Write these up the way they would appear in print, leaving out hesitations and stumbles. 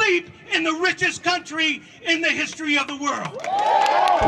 sleep in the richest country in the history of the world.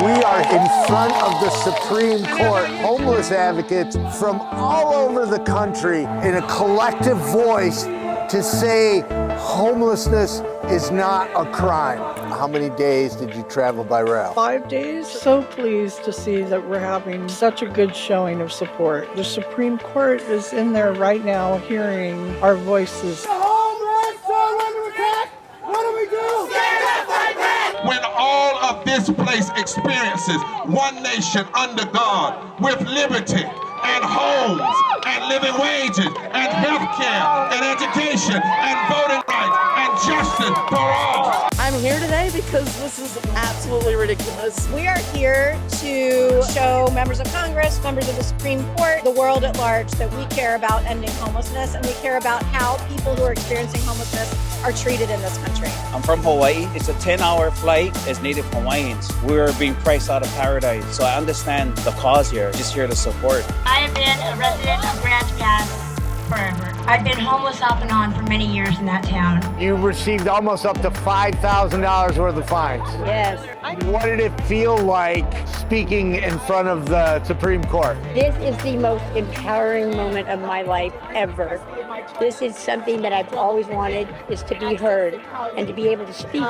We are in front of the Supreme Court, homeless advocates from all over the country in a collective voice to say homelessness is not a crime. How many days did you travel by rail? 5 days. So pleased to see that we're having such a good showing of support. The Supreme Court is in there right now hearing our voices. The homeless are under attack. What do we do? Stand up like that! When all of this place experiences one nation under God with liberty and homes and living wages and health care and education and voting rights and justice for all. I'm here today because this is absolutely ridiculous. We are here to show members of Congress, members of the Supreme Court, the world at large that we care about ending homelessness and we care about how people who are experiencing homelessness are treated in this country. I'm from Hawaii. It's a 10-hour flight as Native Hawaiians. We're being priced out of paradise. So I understand the cause here, just here to support. I have been a resident of Grants Pass forever. I've been homeless off and on for many years in that town. You received almost up to $5,000 worth of fines. Yes. What did it feel like speaking in front of the Supreme Court? This is the most empowering moment of my life ever. This is something that I've always wanted, is to be heard and to be able to speak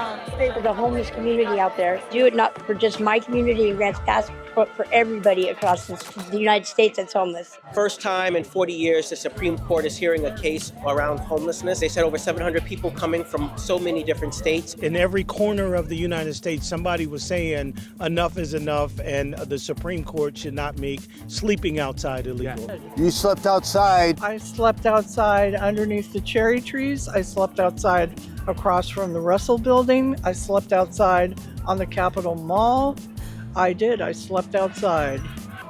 for the homeless community out there. Do it not for just my community in Grants Pass, but for everybody across the United States that's homeless. First time in 40 years the Supreme Court is hearing a case around homelessness. They said over 700 people coming from so many different states. In every corner of the United States, somebody was saying enough is enough and the Supreme Court should not make sleeping outside illegal. You slept outside. I slept outside underneath the cherry trees. I slept outside across from the Russell Building. I slept outside on the Capitol Mall. I slept outside.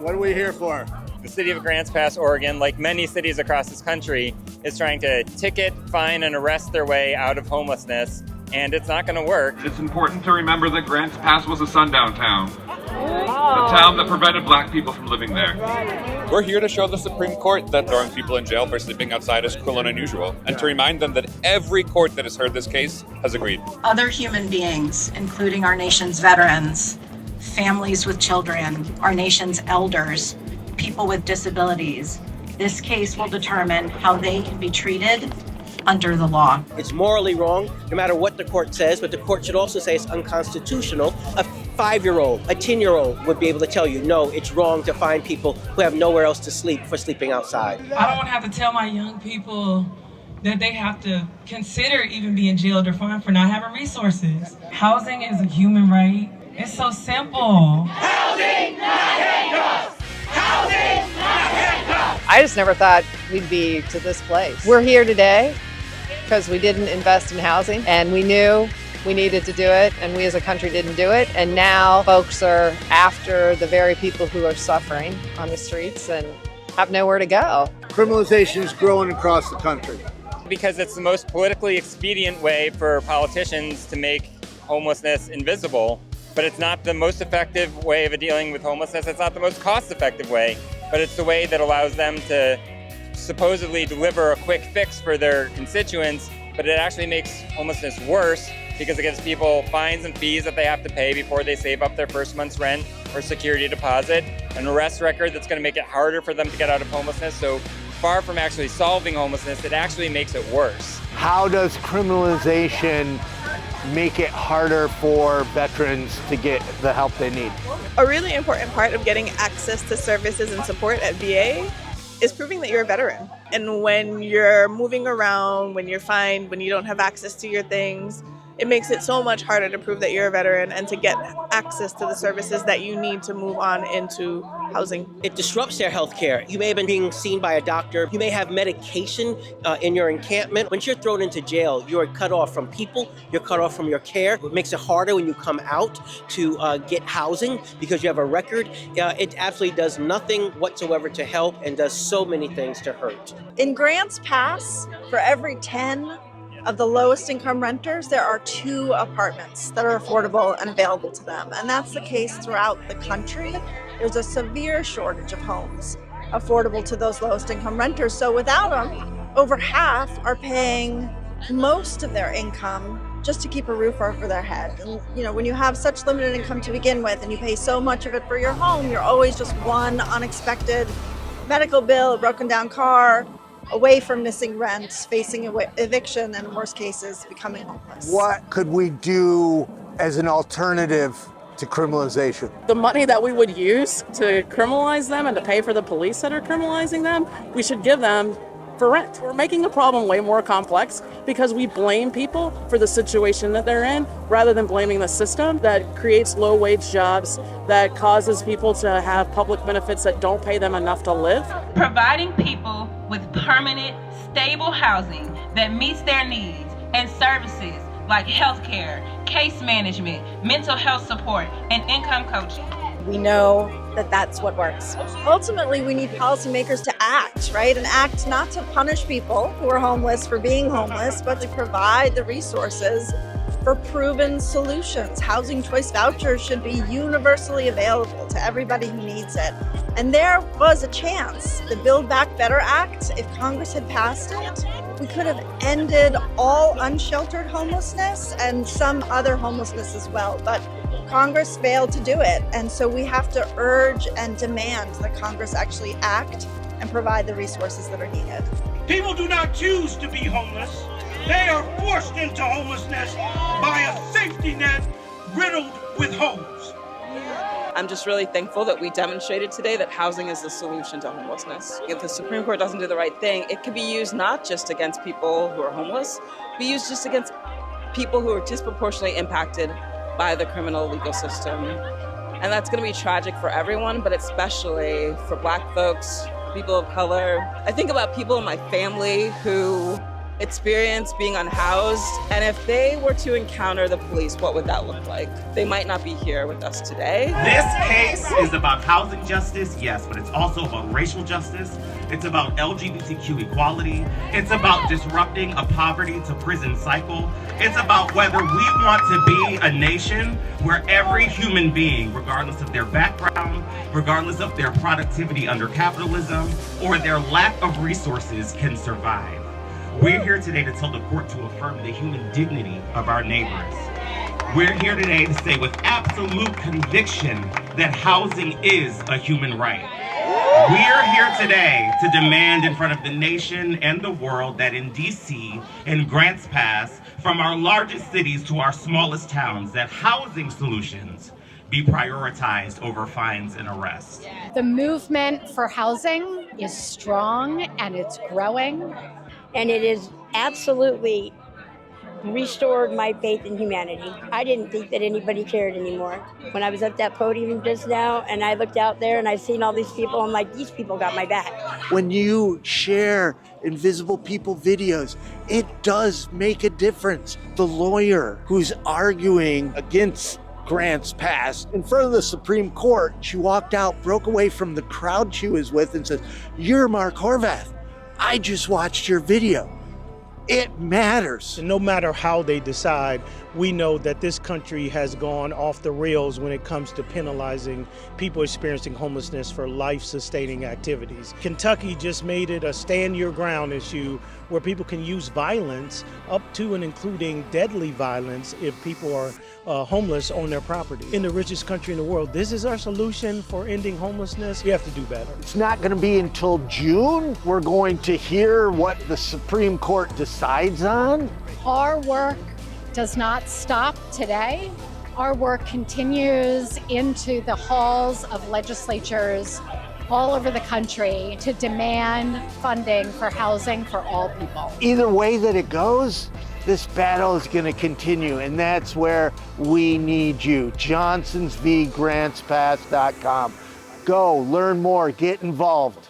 What are we here for? The city of Grants Pass, Oregon, like many cities across this country, is trying to ticket, fine, and arrest their way out of homelessness, and it's not going to work. It's important to remember that Grants Pass was a sundown town. A town that prevented black people from living there. We're here to show the Supreme Court that throwing people in jail for sleeping outside is cruel and unusual, and to remind them that every court that has heard this case has agreed. Other human beings, including our nation's veterans, families with children, our nation's elders, people with disabilities. This case will determine how they can be treated under the law. It's morally wrong, no matter what the court says, but the court should also say it's unconstitutional. A 5-year-old, a 10-year-old would be able to tell you, no, it's wrong to find people who have nowhere else to sleep for sleeping outside. I don't want to have to tell my young people that they have to consider even being jailed or fined for not having resources. Housing is a human right. It's so simple. Housing, not handcuffs! Housing, not handcuffs! I just never thought we'd be to this place. We're here today because we didn't invest in housing and we knew we needed to do it and we as a country didn't do it. And now folks are after the very people who are suffering on the streets and have nowhere to go. Criminalization is growing across the country. Because it's the most politically expedient way for politicians to make homelessness invisible. But it's not the most effective way of dealing with homelessness. It's not the most cost-effective way, but it's the way that allows them to supposedly deliver a quick fix for their constituents, but it actually makes homelessness worse because it gives people fines and fees that they have to pay before they save up their first month's rent or security deposit, an arrest record that's going to make it harder for them to get out of homelessness. So far from actually solving homelessness, it actually makes it worse. How does criminalization make it harder for veterans to get the help they need? A really important part of getting access to services and support at VA is proving that you're a veteran. And when you're moving around, when you're fined, when you don't have access to your things, it makes it so much harder to prove that you're a veteran and to get access to the services that you need to move on into housing. It disrupts their health care. You may have been being seen by a doctor. You may have medication in your encampment. Once you're thrown into jail, you're cut off from people. You're cut off from your care. It makes it harder when you come out to get housing because you have a record. It absolutely does nothing whatsoever to help and does so many things to hurt. In Grants Pass, for every 10 of the lowest income renters, there are 2 apartments that are affordable and available to them. And that's the case throughout the country. There's a severe shortage of homes affordable to those lowest income renters. So without them, over half are paying most of their income just to keep a roof over their head. And when you have such limited income to begin with and you pay so much of it for your home, you're always just one unexpected medical bill, a broken down car, away from missing rent, facing eviction, and in worst cases, becoming homeless. What could we do as an alternative to criminalization? The money that we would use to criminalize them and to pay for the police that are criminalizing them, we should give them for rent. We're making the problem way more complex because we blame people for the situation that they're in rather than blaming the system that creates low-wage jobs, that causes people to have public benefits that don't pay them enough to live. Providing people with permanent, stable housing that meets their needs and services like healthcare, case management, mental health support, and income coaching. We know that that's what works. Ultimately, we need policymakers to act, right? And act not to punish people who are homeless for being homeless, but to provide the resources for proven solutions. Housing choice vouchers should be universally available to everybody who needs it. And there was a chance. The Build Back Better Act, if Congress had passed it, we could have ended all unsheltered homelessness and some other homelessness as well. But Congress failed to do it. And so we have to urge and demand that Congress actually act and provide the resources that are needed. People do not choose to be homeless. They are forced into homelessness by a safety net riddled with holes. I'm just really thankful that we demonstrated today that housing is the solution to homelessness. If the Supreme Court doesn't do the right thing, it could be used not just against people who are homeless, but used just against people who are disproportionately impacted by the criminal legal system. And that's going to be tragic for everyone, but especially for Black folks, people of color. I think about people in my family who experience being unhoused, and if they were to encounter the police, what would that look like? They might not be here with us today. This case is about housing justice, yes, but it's also about racial justice. It's about LGBTQ equality. It's about disrupting a poverty to prison cycle. It's about whether we want to be a nation where every human being, regardless of their background, regardless of their productivity under capitalism, or their lack of resources, can survive. We're here today to tell the court to affirm the human dignity of our neighbors. We're here today to say with absolute conviction that housing is a human right. We're here today to demand in front of the nation and the world that in DC and Grants Pass, from our largest cities to our smallest towns, that housing solutions be prioritized over fines and arrests. The movement for housing is strong and it's growing. And it has absolutely restored my faith in humanity. I didn't think that anybody cared anymore. When I was at that podium just now and I looked out there and I've seen all these people, I'm like, these people got my back. When you share Invisible People videos, it does make a difference. The lawyer who's arguing against Grants Pass in front of the Supreme Court, she walked out, broke away from the crowd she was with and said, "You're Mark Horvath. I just watched your video." It matters. And no matter how they decide, we know that this country has gone off the rails when it comes to penalizing people experiencing homelessness for life-sustaining activities. Kentucky just made it a stand your ground issue where people can use violence up to and including deadly violence if people are homeless on their property. In the richest country in the world, this is our solution for ending homelessness. We have to do better. It's not going to be until June we're going to hear what the Supreme Court decides on. Our work does not stop today. Our work continues into the halls of legislatures all over the country to demand funding for housing for all people. Either way that it goes, this battle is going to continue, and that's where we need you. JohnsonsVGrantsPass.com. Go, learn more, get involved.